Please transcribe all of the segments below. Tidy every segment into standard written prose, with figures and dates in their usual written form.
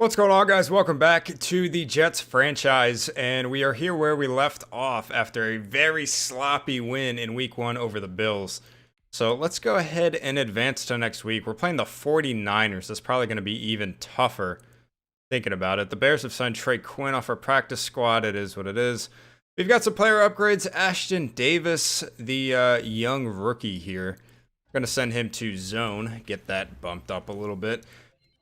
What's going on, guys? Welcome back to the Jets franchise, and we are here where we left off after a very sloppy win in week 1 over the Bills. So let's go ahead and advance to next week. We're playing the 49ers. That's probably going to be even tougher thinking about it. The Bears have signed Trey Quinn off our practice squad. It is what it is. We've got some player upgrades. Ashton Davis, the young rookie here. Going to send him to zone, get that bumped up a little bit.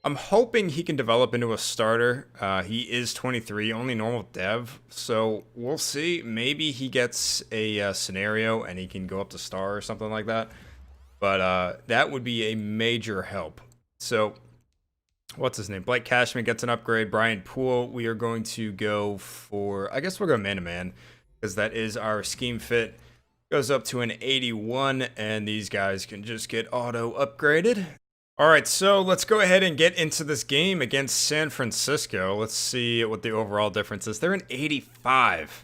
I'm hoping he can develop into a starter. He is 23, only normal dev, so we'll see. Maybe he gets a scenario and he can go up to star or something like that. But that would be a major help. So, what's his name? Blake Cashman gets an upgrade. Brian Poole, we are going to go for, I guess we'll go man-to-man, because that is our scheme fit. Goes up to an 81, and these guys can just get auto upgraded. All right, so let's go ahead and get into this game against San Francisco. Let's see what the overall difference is. They're an 85.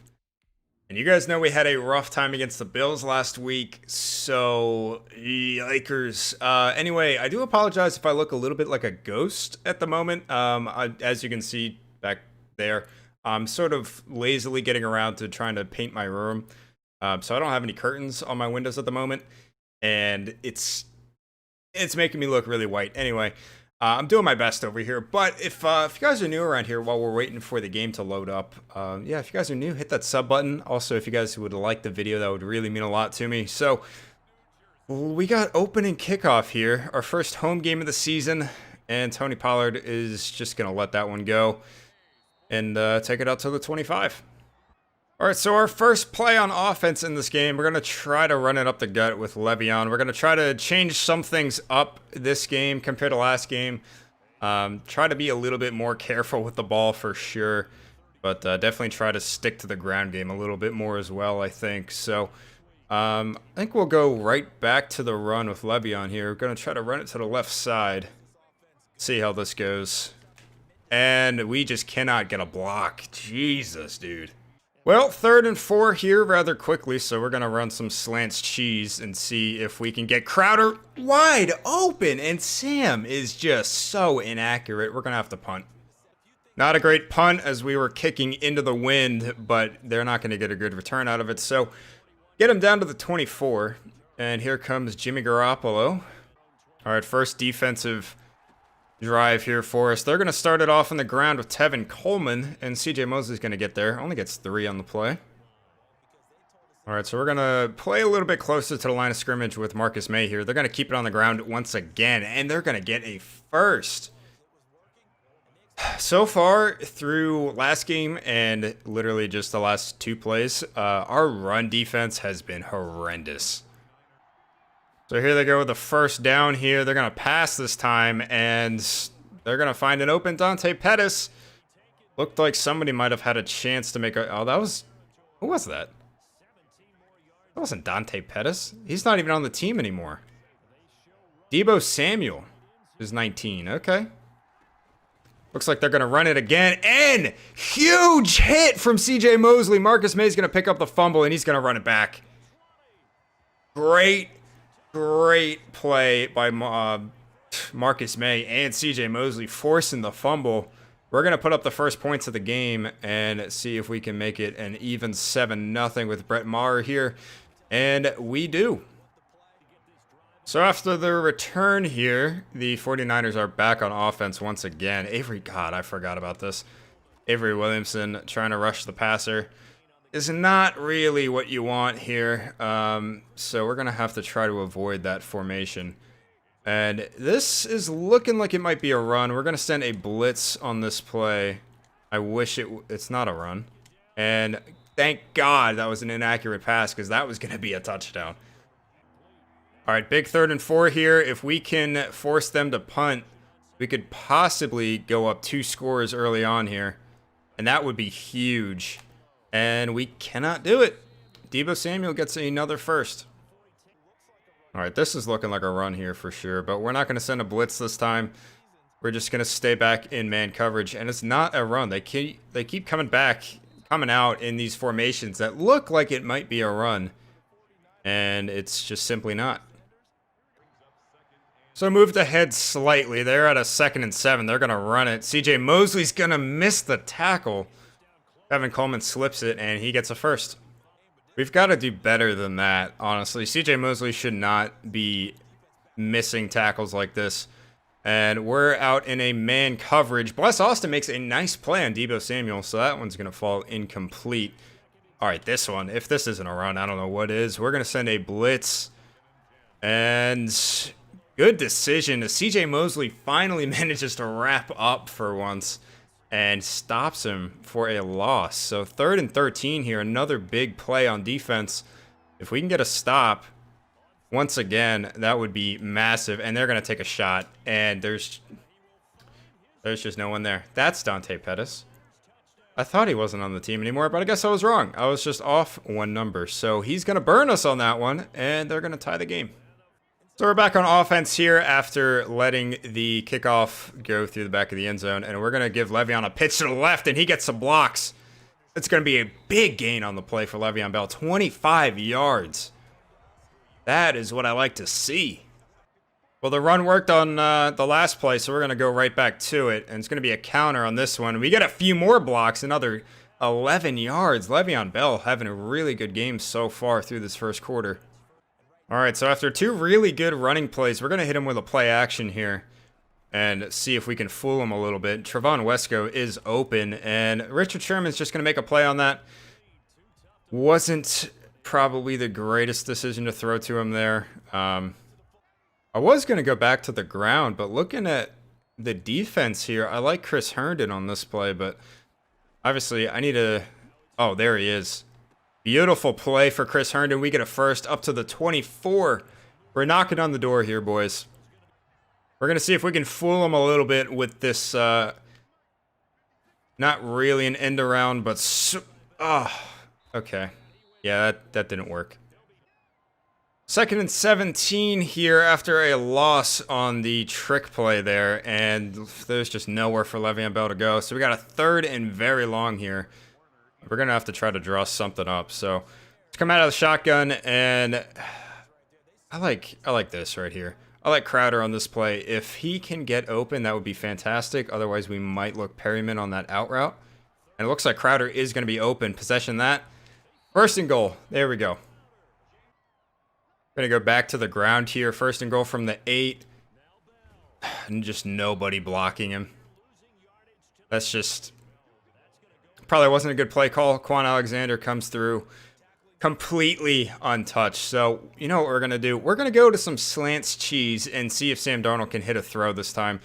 And you guys know we had a rough time against the Bills last week, so yikers. Anyway, I do apologize if I look a little bit like a ghost at the moment. As you can see back there, I'm sort of lazily getting around to trying to paint my room. So I don't have any curtains on my windows at the moment, and it's making me look really white. Anyway, I'm doing my best over here. But if you guys are new around here while we're waiting for the game to load up, yeah, if you guys are new, hit that sub button. Also, if you guys would like the video, that would really mean a lot to me. So, we got opening kickoff here. Our first home game of the season. And Tony Pollard is just going to let that one go and take it out to the 25. All right, so our first play on offense in this game, we're going to try to run it up the gut with Le'Veon. We're going to try to change some things up this game compared to last game. Try to be a little bit more careful with the ball for sure, but definitely try to stick to the ground game a little bit more as well, I think. So I think we'll go right back to the run with Le'Veon here. We're going to try to run it to the left side. See how this goes. And we just cannot get a block. Jesus, dude. Well, 3rd and 4 here rather quickly, so we're going to run some slants cheese and see if we can get Crowder wide open, and Sam is just so inaccurate. We're going to have to punt. Not a great punt as we were kicking into the wind, but they're not going to get a good return out of it, so get him down to the 24, and here comes Jimmy Garoppolo. All right, first defensive drive here for us. They're going to start it off on the ground with Tevin Coleman, and CJ Mosley's going to get there. Only gets 3 on the play. All right, so we're going to play a little bit closer to the line of scrimmage with Marcus May here. They're going to keep it on the ground once again, and they're going to get a first. So far through last game and literally just the last 2 plays, our run defense has been horrendous. So here they go with the first down here. They're going to pass this time, and they're going to find an open Dante Pettis. Looked like somebody might have had a chance to make a... Oh, that was... Who was that? That wasn't Dante Pettis. He's not even on the team anymore. Deebo Samuel is 19. Okay. Looks like they're going to run it again. And huge hit from CJ Mosley. Marcus May's going to pick up the fumble, and he's going to run it back. Great play by Marcus May and CJ Mosley forcing the fumble. We're going to put up the first points of the game and see if we can make it an even 7-0 with Brett Maher here. And we do. So after the return here, the 49ers are back on offense once again. God, I forgot about this. Avery Williamson trying to rush the passer is not really what you want here. So we're going to have to try to avoid that formation. And this is looking like it might be a run. We're going to send a blitz on this play. I wish it's not a run. And thank God that was an inaccurate pass, because that was going to be a touchdown. All right, big 3rd and 4 here. If we can force them to punt, we could possibly go up 2 scores early on here. And that would be huge. And we cannot do it. Deebo Samuel gets another first. All right, this is looking like a run here for sure, but we're not going to send a blitz this time. We're just going to stay back in man coverage, and it's not a run. They keep coming out in these formations that look like it might be a run, and it's just simply not. So moved ahead slightly. They're at a 2nd and 7. They're going to run it. CJ Mosley's going to miss the tackle. Evan Coleman slips it, and he gets a first. We've got to do better than that, honestly. CJ Mosley should not be missing tackles like this. And we're out in a man coverage. Bless Austin makes a nice play on Deebo Samuel, so that one's going to fall incomplete. All right, this one, if this isn't a run, I don't know what is. We're going to send a blitz. And good decision. CJ Mosley finally manages to wrap up for once and stops him for a loss. So 3rd and 13 here, another big play on defense. If we can get a stop, once again, that would be massive. And they're going to take a shot, and there's just no one there. That's Dante Pettis. I thought he wasn't on the team anymore, but I guess I was wrong. I was just off one number. So he's going to burn us on that one, and they're going to tie the game. So we're back on offense here after letting the kickoff go through the back of the end zone. And we're going to give Le'Veon a pitch to the left, and he gets some blocks. It's going to be a big gain on the play for Le'Veon Bell. 25 yards. That is what I like to see. Well, the run worked on the last play, so we're going to go right back to it. And it's going to be a counter on this one. We get a few more blocks, another 11 yards. Le'Veon Bell having a really good game so far through this first quarter. All right, so after 2 really good running plays, we're going to hit him with a play action here and see if we can fool him a little bit. Trevon Wesco is open, and Richard Sherman's just going to make a play on that. Wasn't probably the greatest decision to throw to him there. I was going to go back to the ground, but looking at the defense here, I like Chris Herndon on this play, but obviously I need to... Oh, there he is. Beautiful play for Chris Herndon. We get a first up to the 24. We're knocking on the door here, boys. We're going to see if we can fool them a little bit with this, not really an end around, but... okay. Yeah, that didn't work. 2nd and 17 here after a loss on the trick play there, and there's just nowhere for Le'Veon Bell to go. So we got a 3rd and very long here. We're going to have to try to draw something up. So let's come out of the shotgun, and I like this right here. I like Crowder on this play. If he can get open, that would be fantastic. Otherwise, we might look Perryman on that out route. And it looks like Crowder is going to be open. Possession that. 1st and goal. There we go. Going to go back to the ground here. 1st and goal from the 8. And just nobody blocking him. That's just... Probably wasn't a good play call. Quan Alexander comes through completely untouched. So, you know what we're going to do? We're going to go to some slants cheese and see if Sam Darnold can hit a throw this time.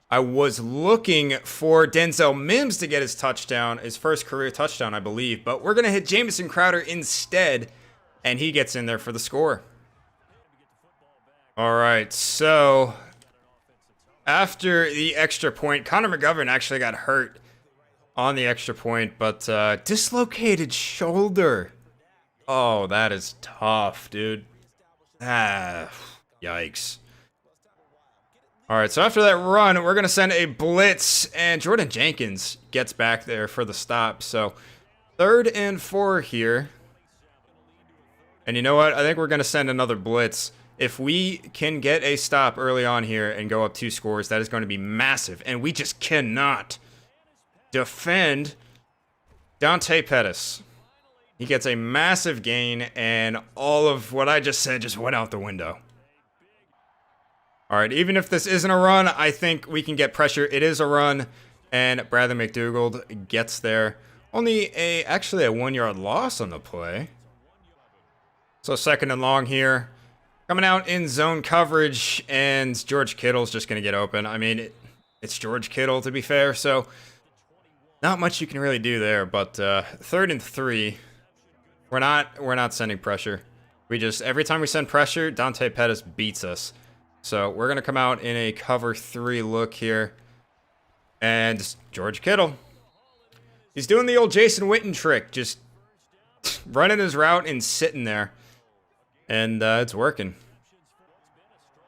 I was looking for Denzel Mims to get his touchdown, his first career touchdown, I believe. But we're going to hit Jamison Crowder instead, and he gets in there for the score. All right, so after the extra point, Connor McGovern actually got hurt on the extra point, but dislocated shoulder. Oh, that is tough, dude. Yikes. All right, so after that run, we're going to send a blitz, and Jordan Jenkins gets back there for the stop. So 3rd and 4 here. And you know what? I think we're going to send another blitz. If we can get a stop early on here and go up 2 scores, that is going to be massive. And we just cannot defend Dante Pettis. He gets a massive gain, and all of what I just said just went out the window. All right, even if this isn't a run, I think we can get pressure. It is a run, and Bradley McDougald gets there. Only actually a 1-yard loss on the play. So 2nd and long here. Coming out in zone coverage, and George Kittle's just going to get open. I mean, it's George Kittle, to be fair, so not much you can really do there. But 3rd and 3, we're not sending pressure. We just, every time we send pressure, Dante Pettis beats us. So we're going to come out in a cover 3 look here. And George Kittle. He's doing the old Jason Witten trick, just running his route and sitting there. And it's working.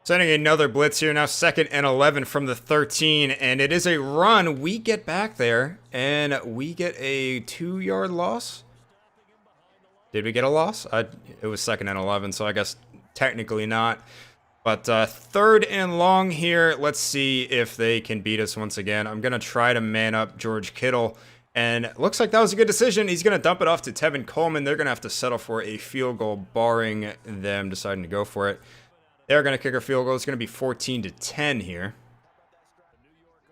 Sending another blitz here now, 2nd and 11 from the 13, and it is a run. We get back there, and we get a 2-yard loss. Did we get a loss? It was 2nd and 11, so I guess technically not. But third and long here. Let's see if they can beat us once again. I'm going to try to man up George Kittle. And it looks like that was a good decision. He's going to dump it off to Tevin Coleman. They're going to have to settle for a field goal, barring them deciding to go for it. They're going to kick a field goal. It's going to be 14-10 here.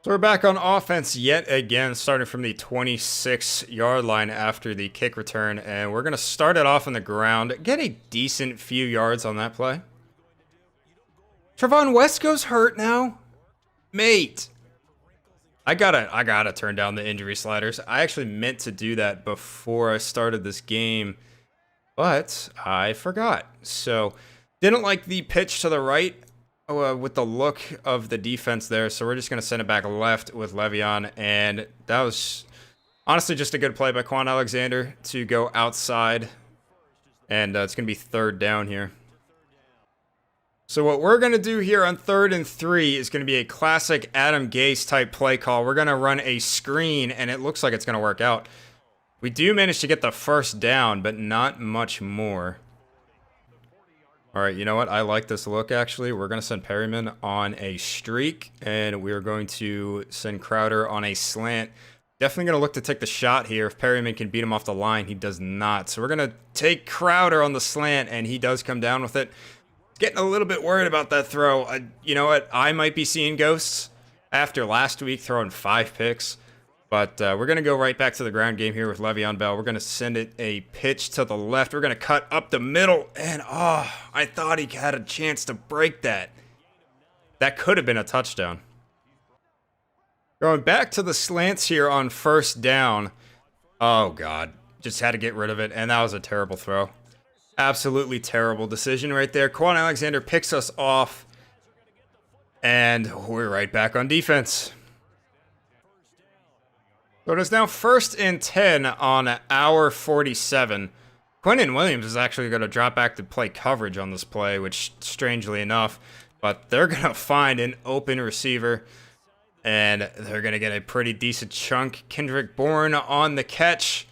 So we're back on offense yet again, starting from the 26-yard line after the kick return. And we're going to start it off on the ground. Get a decent few yards on that play. Trevon Wesco's hurt now. Mate. I gotta turn down the injury sliders. I actually meant to do that before I started this game, but I forgot. So, didn't like the pitch to the right with the look of the defense there, so we're just going to send it back left with Le'Veon, and that was honestly just a good play by Quan Alexander to go outside, and it's going to be third down here. So what we're going to do here on 3rd and 3 is going to be a classic Adam Gase type play call. We're going to run a screen, and it looks like it's going to work out. We do manage to get the first down, but not much more. All right, you know what? I like this look, actually. We're going to send Perryman on a streak, and we're going to send Crowder on a slant. Definitely going to look to take the shot here. If Perryman can beat him off the line, he does not. So we're going to take Crowder on the slant, and he does come down with it. Getting a little bit worried about that throw. You know what? I might be seeing ghosts after last week throwing 5 picks. But we're going to go right back to the ground game here with Le'Veon Bell. We're going to send it a pitch to the left. We're going to cut up the middle. And, I thought he had a chance to break that. That could have been a touchdown. Going back to the slants here on first down. Oh, God. Just had to get rid of it. And that was a terrible throw. Absolutely terrible decision right there. Quan Alexander picks us off. And we're right back on defense. So it is now 1st and 10 on our 47. Quentin Williams is actually going to drop back to play coverage on this play, which strangely enough, but they're going to find an open receiver, and they're going to get a pretty decent chunk. Kendrick Bourne on the catch.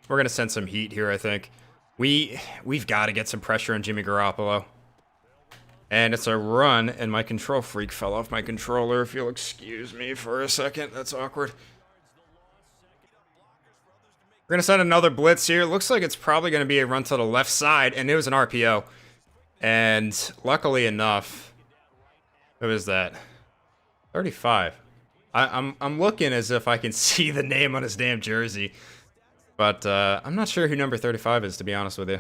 We're going to send some heat here, I think. We've got to get some pressure on Jimmy Garoppolo. And it's a run, and my control freak fell off my controller. If you'll excuse me for a second, that's awkward. We're going to send another blitz here. Looks like it's probably going to be a run to the left side, and it was an RPO. And luckily enough, who is that? 35. I'm looking as if I can see the name on his damn jersey. But I'm not sure who number 35 is, to be honest with you.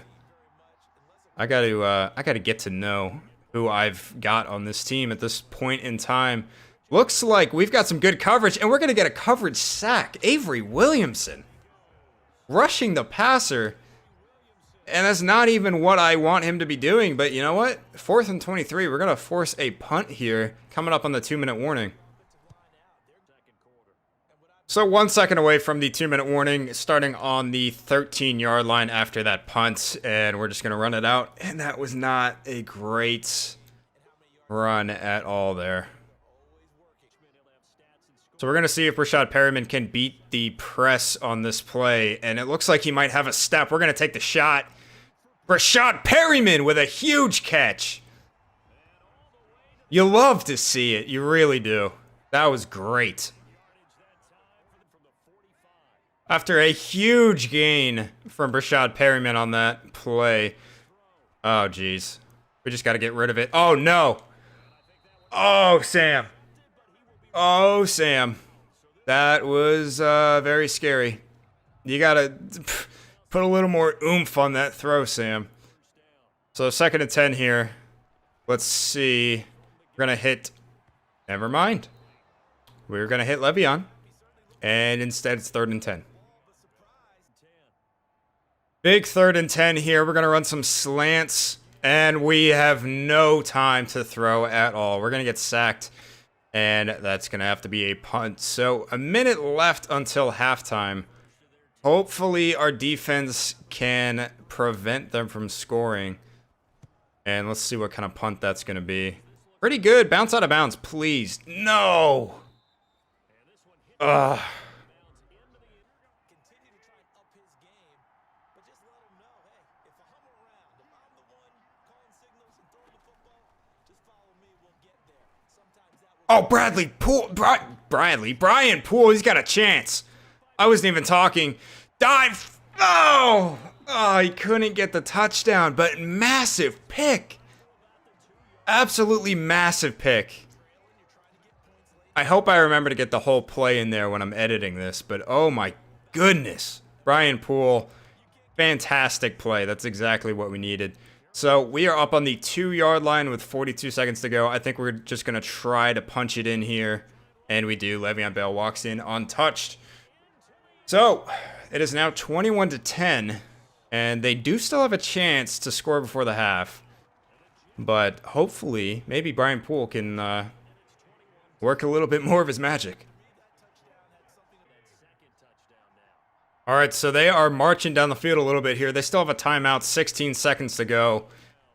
I got to get to know who I've got on this team at this point in time. Looks like we've got some good coverage, and we're going to get a coverage sack. Avery Williamson rushing the passer, and that's not even what I want him to be doing, but you know what? 4th and 23, we're going to force a punt here, coming up on the 2-minute warning. So 1 second away from the 2-minute warning, starting on the 13-yard line after that punt, and we're just going to run it out, and that was not a great run at all there. So we're going to see if Rashad Perryman can beat the press on this play, and it looks like he might have a step. We're going to take the shot. Rashad Perryman with a huge catch. You love to see it. You really do. That was great. After a huge gain from Rashad Perryman on that play. Oh, geez. We just got to get rid of it. Oh, no. Oh, Sam. Oh, Sam. That was very scary. You got to put a little more oomph on that throw, Sam. So 2nd and 10 here. Let's see. We're going to hit... Never mind. We're going to hit Le'Veon. And instead, it's 3rd and 10. Big 3rd and 10 here. We're going to run some slants. And we have no time to throw at all. We're going to get sacked. And that's going to have to be a punt. So a minute left until halftime. Hopefully our defense can prevent them from scoring. And let's see what kind of punt that's going to be. Pretty good. Bounce out of bounds, please. No. Ugh. Oh, Brian Poole, he's got a chance. I wasn't even talking. Dive. Oh, he couldn't get the touchdown, but massive pick. Absolutely massive pick. I hope I remember to get the whole play in there when I'm editing this, but oh my goodness. Brian Poole, fantastic play. That's exactly what we needed. So we are up on the 2-yard line with 42 seconds to go. I think we're just going to try to punch it in here. And we do. Le'Veon Bell walks in untouched. So it is now 21-10. And they do still have a chance to score before the half. But hopefully, maybe Brian Poole can work a little bit more of his magic. All right, so they are marching down the field a little bit here. They still have a timeout, 16 seconds to go.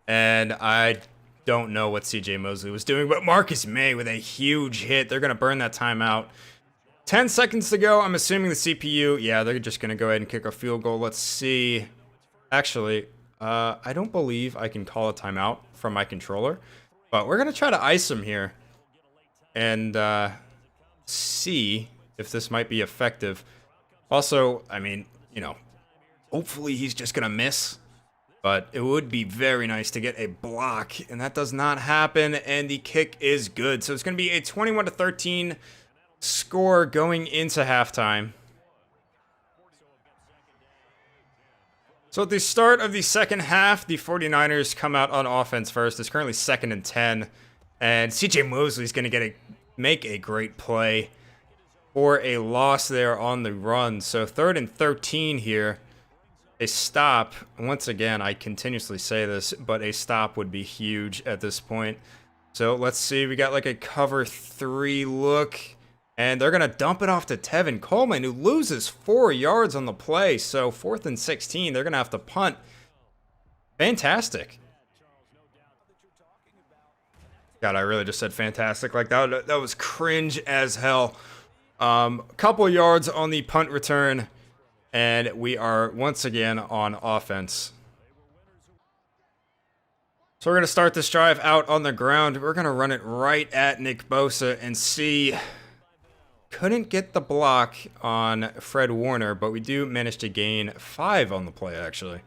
And I don't know what CJ Mosley was doing, but Marcus May with a huge hit. They're going to burn that timeout. 10 seconds to go. I'm assuming the CPU, yeah, they're just going to go ahead and kick a field goal. Let's see. Actually, I don't believe I can call a timeout from my controller, but we're going to try to ice him here and see if this might be effective. Also, I mean, you know, hopefully he's just going to miss, but it would be very nice to get a block, and that does not happen, and the kick is good. So it's going to be a 21-13 score going into halftime. So at the start of the second half, the 49ers come out on offense first. It's currently 2nd and 10, and CJ Mosley is going to make a great play for a loss there on the run. So 3rd and 13 here. A stop, once again, I continuously say this, but a stop would be huge at this point. So let's see, we got like a cover 3 look, and they're going to dump it off to Tevin Coleman, who loses 4 yards on the play. So 4th and 16, they're going to have to punt. Fantastic. God, I really just said fantastic like that. That was cringe as hell. Couple yards on the punt return, and we are once again on offense. So we're going to start this drive out on the ground. We're going to run it right at Nick Bosa and see. Couldn't get the block on Fred Warner, but we do manage to gain 5 on the play, actually.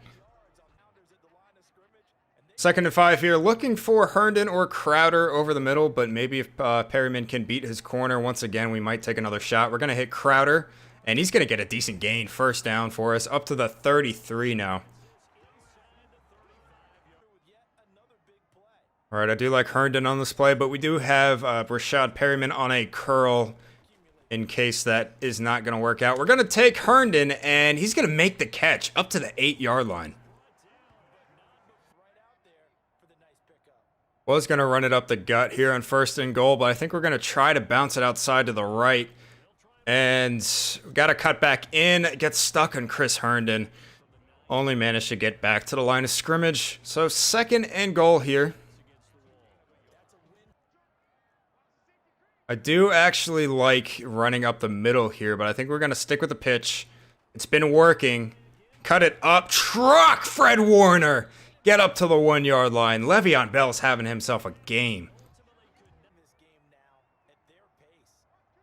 2nd and 5 here, looking for Herndon or Crowder over the middle, but maybe if Perryman can beat his corner once again, we might take another shot. We're going to hit Crowder, and he's going to get a decent gain, 1st down for us, up to the 33 now. All right, I do like Herndon on this play, but we do have Rashad Perryman on a curl in case that is not going to work out. We're going to take Herndon, and he's going to make the catch up to the 8-yard line. Was going to run it up the gut here on 1st and goal, but I think we're going to try to bounce it outside to the right. And got to cut back in, get stuck on Chris Herndon. Only managed to get back to the line of scrimmage. So 2nd and goal here. I do actually like running up the middle here, but I think we're going to stick with the pitch. It's been working. Cut it up. Truck Fred Warner. Get up to the 1-yard line. Le'Veon Bell's having himself a game.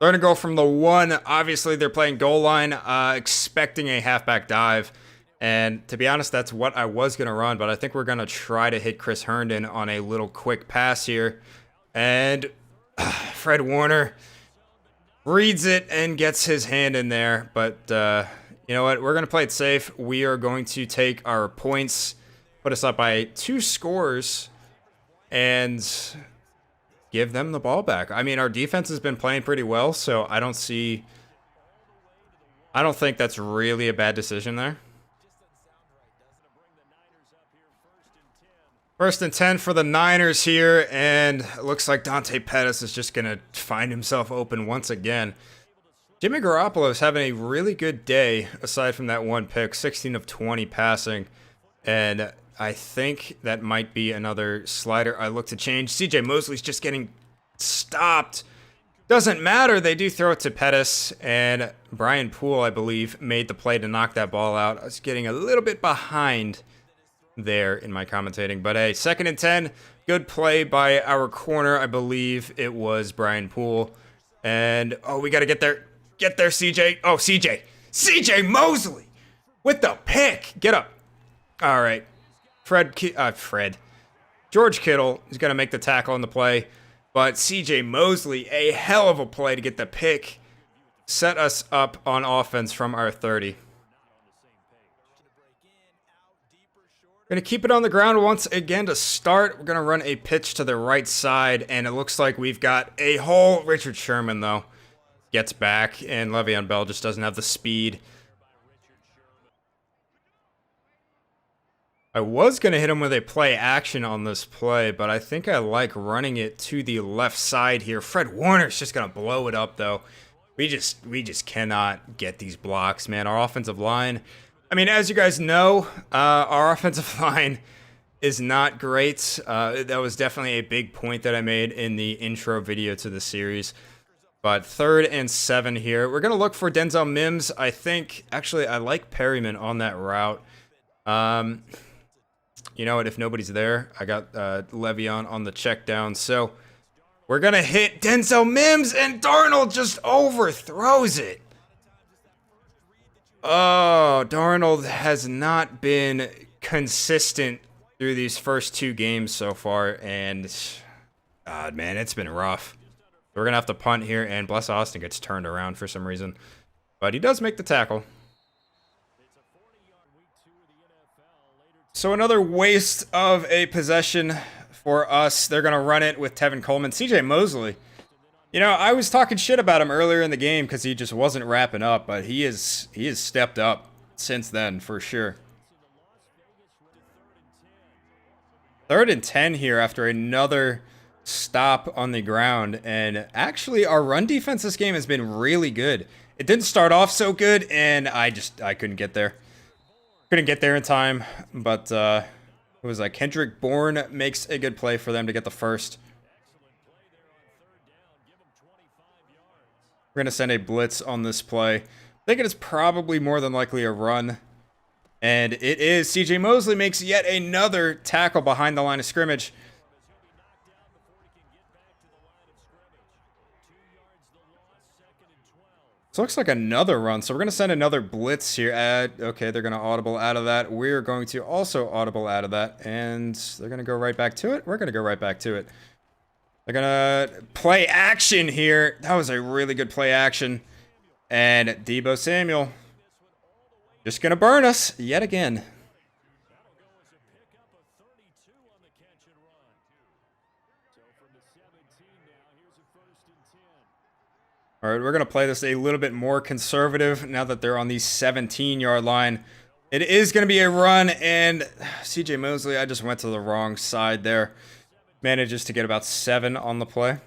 They're going to go from the 1. Obviously, they're playing goal line, expecting a halfback dive. And to be honest, that's what I was going to run, but I think we're going to try to hit Chris Herndon on a little quick pass here. And Fred Warner reads it and gets his hand in there. But you know what? We're going to play it safe. We are going to take our points, put us up by 2 scores, and give them the ball back. I mean, our defense has been playing pretty well, so I don't think that's really a bad decision there. 1st and 10 for the Niners here, and it looks like Dante Pettis is just going to find himself open once again. Jimmy Garoppolo is having a really good day, aside from that 1 pick, 16 of 20 passing, and I think that might be another slider I look to change. CJ Mosley's just getting stopped. Doesn't matter. They do throw it to Pettis, and Brian Poole, I believe, made the play to knock that ball out. I was getting a little bit behind there in my commentating. But hey, 2nd and 10. Good play by our corner. I believe it was Brian Poole. And, oh, we got to get there. Get there, CJ. Oh, CJ. CJ Mosley with the pick. Get up. All right. George Kittle is going to make the tackle on the play. But CJ Mosley, a hell of a play to get the pick. Set us up on offense from our 30. Going to keep it on the ground once again to start. We're going to run a pitch to the right side, and it looks like we've got a hole. Richard Sherman, though, gets back, and Le'Veon Bell just doesn't have the speed. I was going to hit him with a play action on this play, but I think I like running it to the left side here. Fred Warner's just going to blow it up, though. We just cannot get these blocks, man. Our offensive line... I mean, as you guys know, our offensive line is not great. That was definitely a big point that I made in the intro video to the series. But 3rd and 7 here. We're going to look for Denzel Mims. I think, actually, I like Perryman on that route. You know what? If nobody's there, I got Le'Veon on the check down. So we're going to hit Denzel Mims, and Darnold just overthrows it. Oh, Darnold has not been consistent through these first 2 games so far, and God, man, it's been rough. We're going to have to punt here, and Bless Austin gets turned around for some reason. But he does make the tackle. So another waste of a possession for us. They're going to run it with Tevin Coleman. CJ Mosley. You know, I was talking shit about him earlier in the game because he just wasn't wrapping up, but he has stepped up since then for sure. 3rd and 10 here after another stop on the ground, and actually our run defense this game has been really good. It didn't start off so good, and I couldn't get there. Couldn't get there in time, but it was like Kendrick Bourne makes a good play for them to get the first. We're going to send a blitz on this play. I think it is probably more than likely a run. And it is. CJ Mosley makes yet another tackle behind the line of scrimmage. So it looks like another run. So we're going to send another blitz here. Okay, they're going to audible out of that. We're going to also audible out of that. And they're going to go right back to it. We're going to go right back to it. They're going to play action here. That was a really good play action. And Deebo Samuel just going to burn us yet again. All right, we're going to play this a little bit more conservative now that they're on the 17-yard line. It is going to be a run, and CJ Mosley, I just went to the wrong side there. Manages to get about 7 on the play.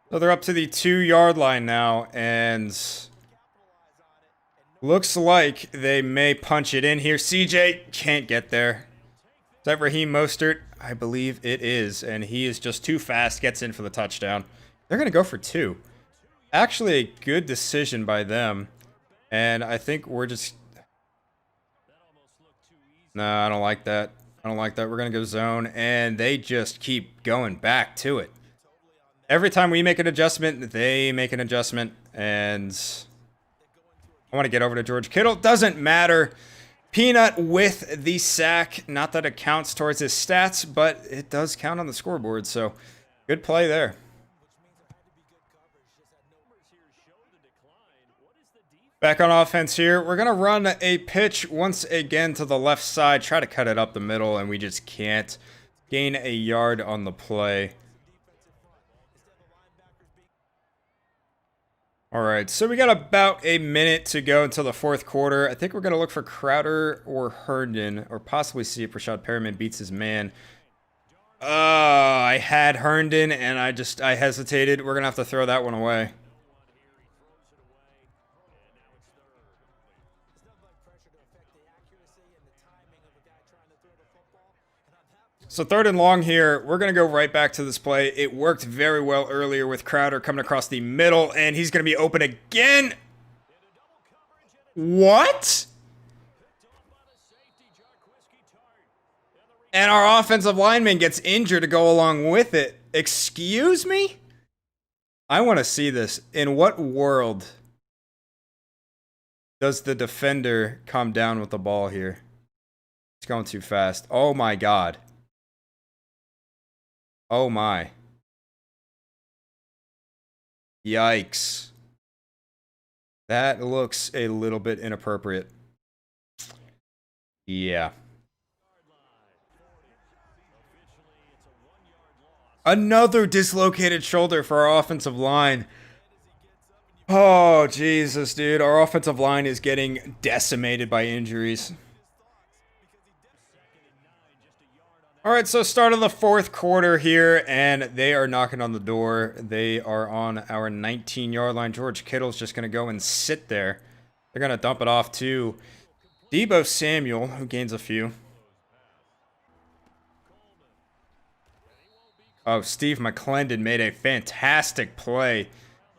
So they're up to the 2-yard line now, and looks like they may punch it in here. CJ can't get there. Is that Raheem Mostert? I believe it is, and he is just too fast, gets in for the touchdown. They're going to go for 2. Actually, a good decision by them, and I think we're just... No, I don't like that. I don't like that. We're going to go zone, and they just keep going back to it. Every time we make an adjustment, they make an adjustment, and I want to get over to George Kittle. Doesn't matter. Peanut with the sack. Not that it counts towards his stats, but it does count on the scoreboard, so good play there. Back on offense here. We're going to run a pitch once again to the left side. Try to cut it up the middle, and we just can't gain a yard on the play. All right, so we got about a minute to go until the 4th quarter. I think we're going to look for Crowder or Herndon, or possibly see if Rashad Perriman beats his man. I had Herndon, and I hesitated. We're going to have to throw that one away. So 3rd and long here. We're going to go right back to this play. It worked very well earlier with Crowder coming across the middle, and he's going to be open again. What? And our offensive lineman gets injured to go along with it. Excuse me? I want to see this. In what world does the defender come down with the ball here? It's going too fast. Oh my god. Oh my. Yikes. That looks a little bit inappropriate. Yeah. Another dislocated shoulder for our offensive line. Oh, Jesus, dude. Our offensive line is getting decimated by injuries. All right, so start of the fourth quarter here, and they are knocking on the door. They are on our 19-yard line. George Kittle's just going to go and sit there. They're going to dump it off to Deebo Samuel, who gains a few. Oh, Steve McClendon made a fantastic play.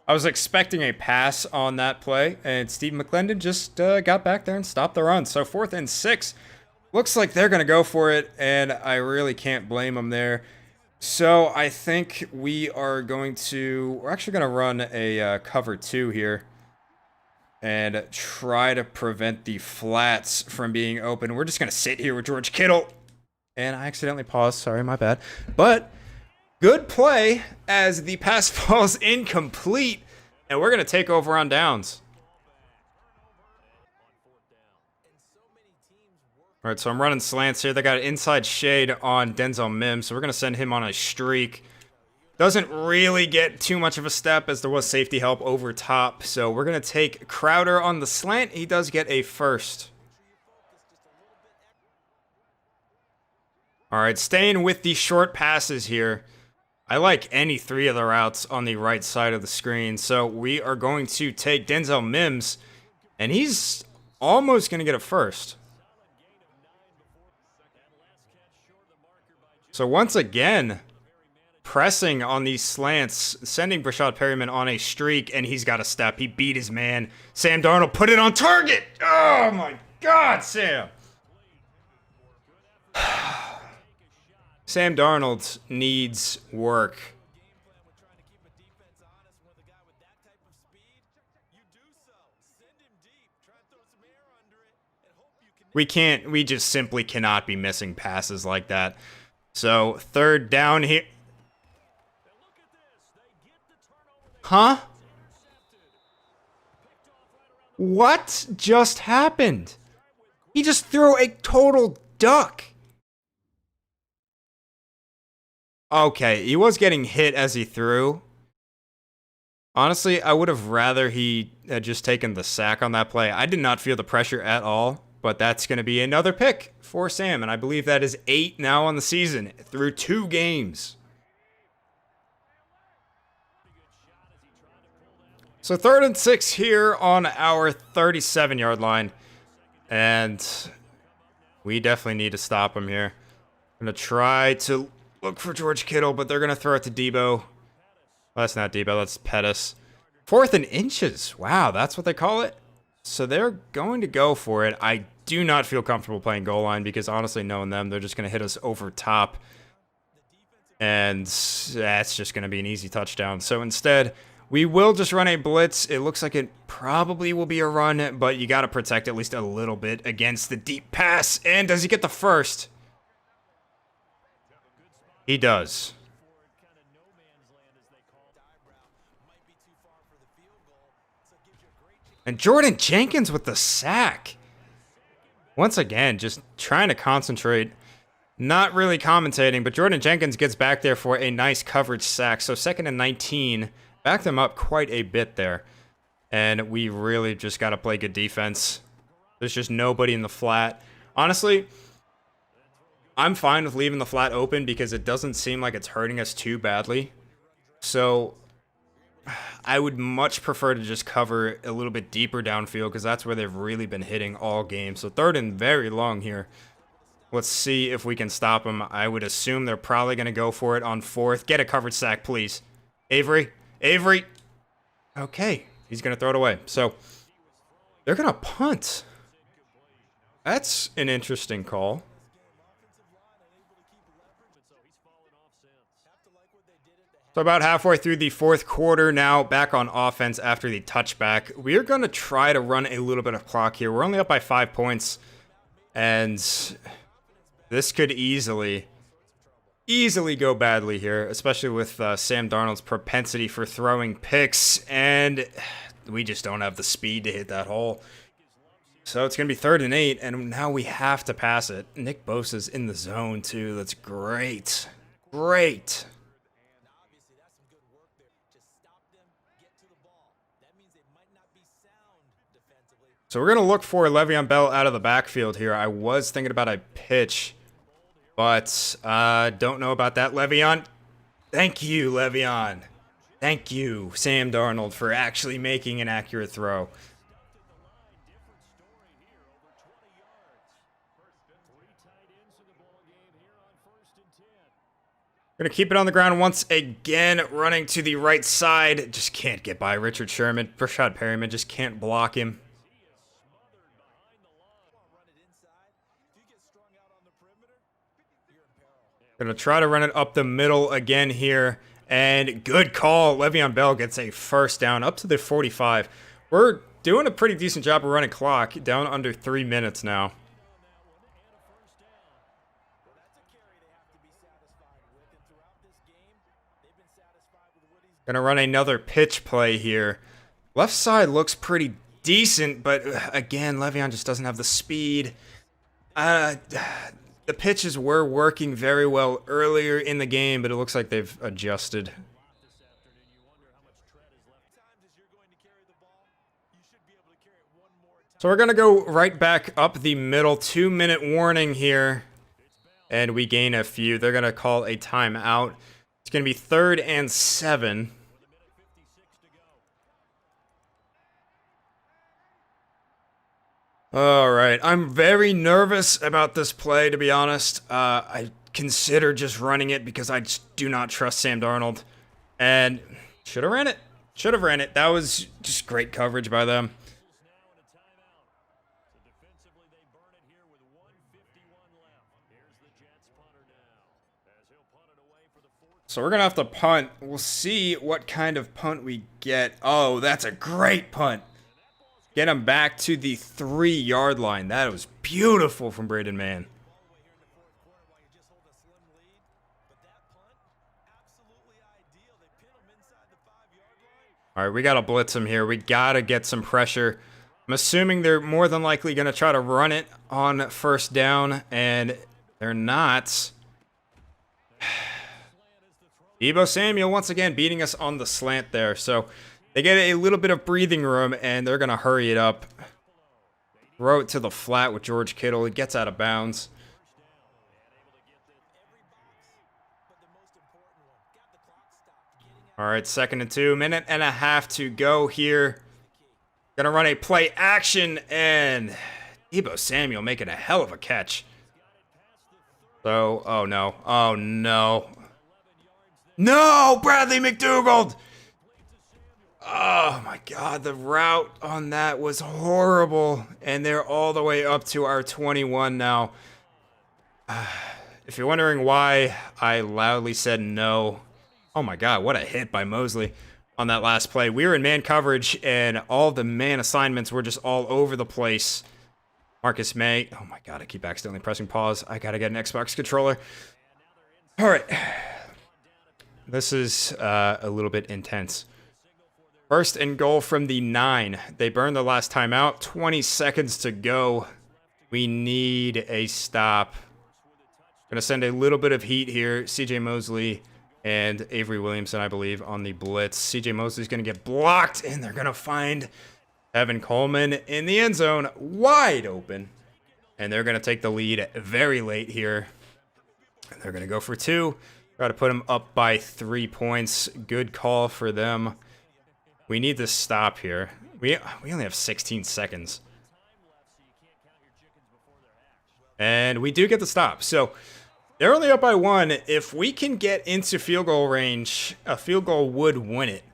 I was expecting a pass on that play, and Steve McClendon just got back there and stopped the run. So 4th and 6. Looks like they're going to go for it, and I really can't blame them there. So I think we're actually going to run a cover 2 here and try to prevent the flats from being open. We're just going to sit here with George Kittle. And I accidentally paused. Sorry, my bad. But good play as the pass falls incomplete, and we're going to take over on downs. All right, so I'm running slants here. They got an inside shade on Denzel Mims, so we're going to send him on a streak. Doesn't really get too much of a step as there was safety help over top, so we're going to take Crowder on the slant. He does get a first. All right, staying with the short passes here. I like any 3 of the routes on the right side of the screen, so we are going to take Denzel Mims, and he's almost going to get a first. So once again, pressing on these slants, sending Brashad Perryman on a streak, and he's got a step. He beat his man. Sam Darnold put it on target. Oh my God, Sam. Sam Darnold needs work. We just simply cannot be missing passes like that. So, 3rd down here. Huh? What just happened? He just threw a total duck. Okay, he was getting hit as he threw. Honestly, I would have rather he had just taken the sack on that play. I did not feel the pressure at all. But that's going to be another pick for Sam, and I believe that is 8 now on the season through 2 games. So 3rd and 6 here on our 37-yard line, and we definitely need to stop him here. I'm going to try to look for George Kittle, but they're going to throw it to Deebo. Well, that's not Deebo, that's Pettis. 4th and inches. Wow, that's what they call it? So they're going to go for it. I do not feel comfortable playing goal line because honestly, knowing them, they're just going to hit us over top. And that's just going to be an easy touchdown. So instead, we will just run a blitz. It looks like it probably will be a run, but you got to protect at least a little bit against the deep pass. And does he get the first? He does. And Jordan Jenkins with the sack. Once again, just trying to concentrate. Not really commentating, but Jordan Jenkins gets back there for a nice coverage sack. So 2nd and 19. Backed them up quite a bit there. And we really just got to play good defense. There's just nobody in the flat. Honestly, I'm fine with leaving the flat open because it doesn't seem like it's hurting us too badly. So I would much prefer to just cover a little bit deeper downfield because that's where they've really been hitting all game. So 3rd and very long here. Let's see if we can stop them. I would assume they're probably going to go for it on 4th. Get a coverage sack, please. Avery. Okay. He's going to throw it away. So They're going to punt. That's an interesting call. So about halfway through the fourth quarter now, back on offense after the touchback. We're going to try to run a little bit of clock here. We're only up by 5 points. And this could easily go badly here, especially with Sam Darnold's propensity for throwing picks. And we just don't have the speed to hit that hole. So it's going to be 3rd and 8, and now we have to pass it. Nick Bosa's in the zone, too. That's great. Great. So we're going to look for Le'Veon Bell out of the backfield here. I was thinking about a pitch, but don't know about that. Le'Veon. Thank you, Le'Veon. Thank you, Sam Darnold, for actually making an accurate throw. Going to keep it on the ground once again, running to the right side. Just can't get by Richard Sherman. Rashad Perryman just can't block him. Going to try to run it up the middle again here. And good call. Le'Veon Bell gets a first down up to the 45. We're doing a pretty decent job of running clock. Down under 3 minutes now. Going to run another pitch play here. Left side looks pretty decent, but again, Le'Veon just doesn't have the speed. The pitches were working very well earlier in the game, but it looks like they've adjusted. So we're going to go right back up the middle. 2-minute warning here. And we gain a few. They're going to call a timeout. It's going to be 3rd and 7. All right, I'm very nervous about this play, to be honest. I consider just running it because I just do not trust Sam Darnold. And should have ran it. Should have ran it. That was just great coverage by them. So we're going to have to punt. We'll see what kind of punt we get. Oh, that's a great punt. Get him back to the 3-yard line. That was beautiful from Braden Mann. All right, we got to blitz him here. We got to get some pressure. I'm assuming they're more than likely going to try to run it on 1st down, and they're not. Deebo Samuel once again beating us on the slant there. So they get a little bit of breathing room, and they're going to hurry it up. Throw it to the flat with George Kittle. It gets out of bounds. All right, 2nd and 2. 1.5 minutes to go here. Going to run a play action, and Deebo Samuel making a hell of a catch. So, oh no. Oh no. No, Bradley McDougald! Oh my god, the route on that was horrible. And they're all the way up to our 21 now. If you're wondering why I loudly said no. Oh my god, what a hit by Mosley on that last play. We were in man coverage, and all the man assignments were just all over the place. Marcus May. Oh my god, I keep accidentally pressing pause. I gotta get an Xbox controller. All right. This is a little bit intense. 1st and goal from the 9. They burned the last timeout. 20 seconds to go. We need a stop. Going to send a little bit of heat here. CJ Mosley and Avery Williamson, I believe, on the blitz. CJ Mosley's going to get blocked, and they're going to find Evan Coleman in the end zone, wide open. And they're going to take the lead very late here. And they're going to go for 2. Try to put them up by 3 points. Good call for them. We need to stop here. We only have 16 seconds. And we do get the stop. So they're only up by 1. If we can get into field goal range, a field goal would win it.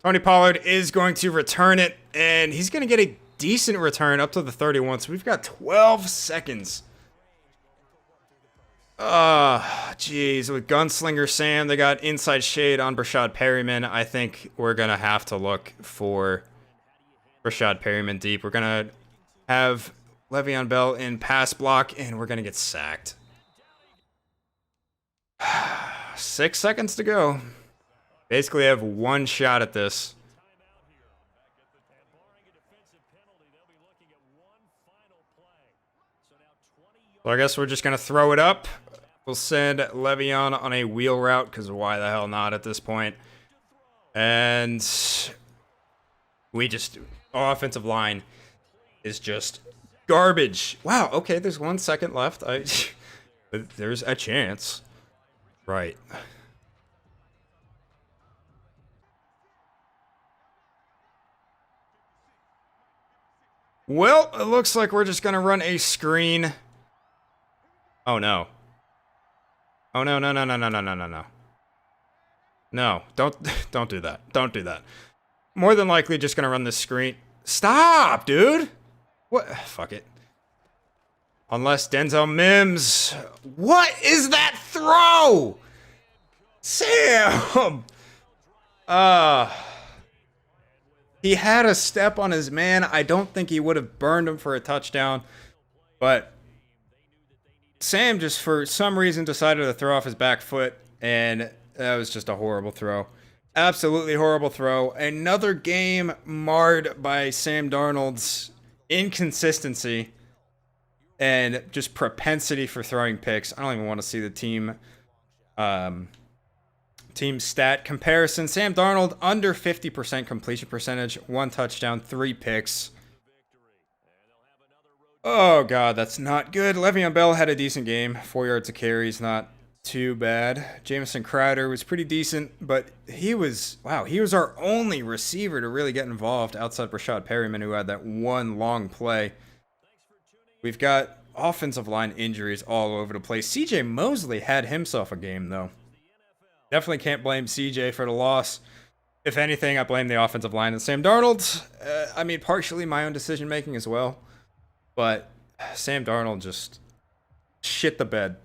Tony Pollard is going to return it, and he's going to get a decent return up to the 31. So we've got 12 seconds. Jeez. With Gunslinger Sam, they got inside shade on Brashad Perryman. I think we're going to have to look for Brashad Perryman deep. We're going to have Le'Veon Bell in pass block, and we're going to get sacked. 6 seconds to go. Basically, I have one shot at this. So I guess we're just going to throw it up. We'll send Le'Veon on a wheel route, because why the hell not at this point? And we just... Our offensive line is just garbage. Wow, okay, there's 1 second left. There's a chance. Right. Well, it looks like we're just going to run a screen. Oh, no. Oh, no, no, no, no, no, no, no, no, no. No, don't do that. Don't do that. More than likely just going to run this screen. Stop, dude. What? Fuck it. Unless Denzel Mims. What is that throw? Sam. He had a step on his man. I don't think he would have burned him for a touchdown. But Sam just, for some reason, decided to throw off his back foot. And that was just a horrible throw. Absolutely horrible throw. Another game marred by Sam Darnold's inconsistency and just propensity for throwing picks. I don't even want to see the team stat comparison. Sam Darnold under 50% completion percentage, 1 touchdown, 3 picks. Oh god, that's not good. Le'Veon Bell had a decent game, 4 yards of carries, not too bad. Jamison Crowder was pretty decent, but he was our only receiver to really get involved outside Brashad Perryman, who had that one long play. We've got offensive line injuries all over the place. CJ Mosley had himself a game, though. Definitely can't blame CJ for the loss. If anything, I blame the offensive line and Sam Darnold. I mean, partially my own decision-making as well. But Sam Darnold just shit the bed.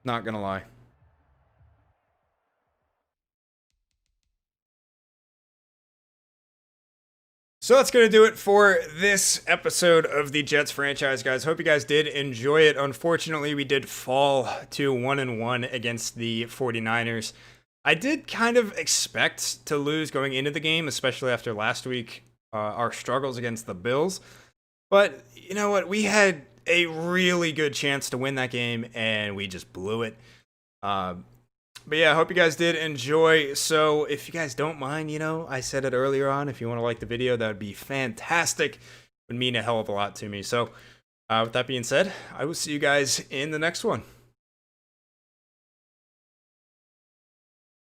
Not gonna lie. So that's going to do it for this episode of the Jets franchise, guys. Hope you guys did enjoy it. Unfortunately, we did fall to 1-1 against the 49ers. I did kind of expect to lose going into the game, especially after last week, our struggles against the Bills. But you know what? We had a really good chance to win that game, and we just blew it. But yeah, I hope you guys did enjoy. So if you guys don't mind, I said it earlier on, if you want to like the video, that would be fantastic. It would mean a hell of a lot to me. So with that being said, I will see you guys in the next one.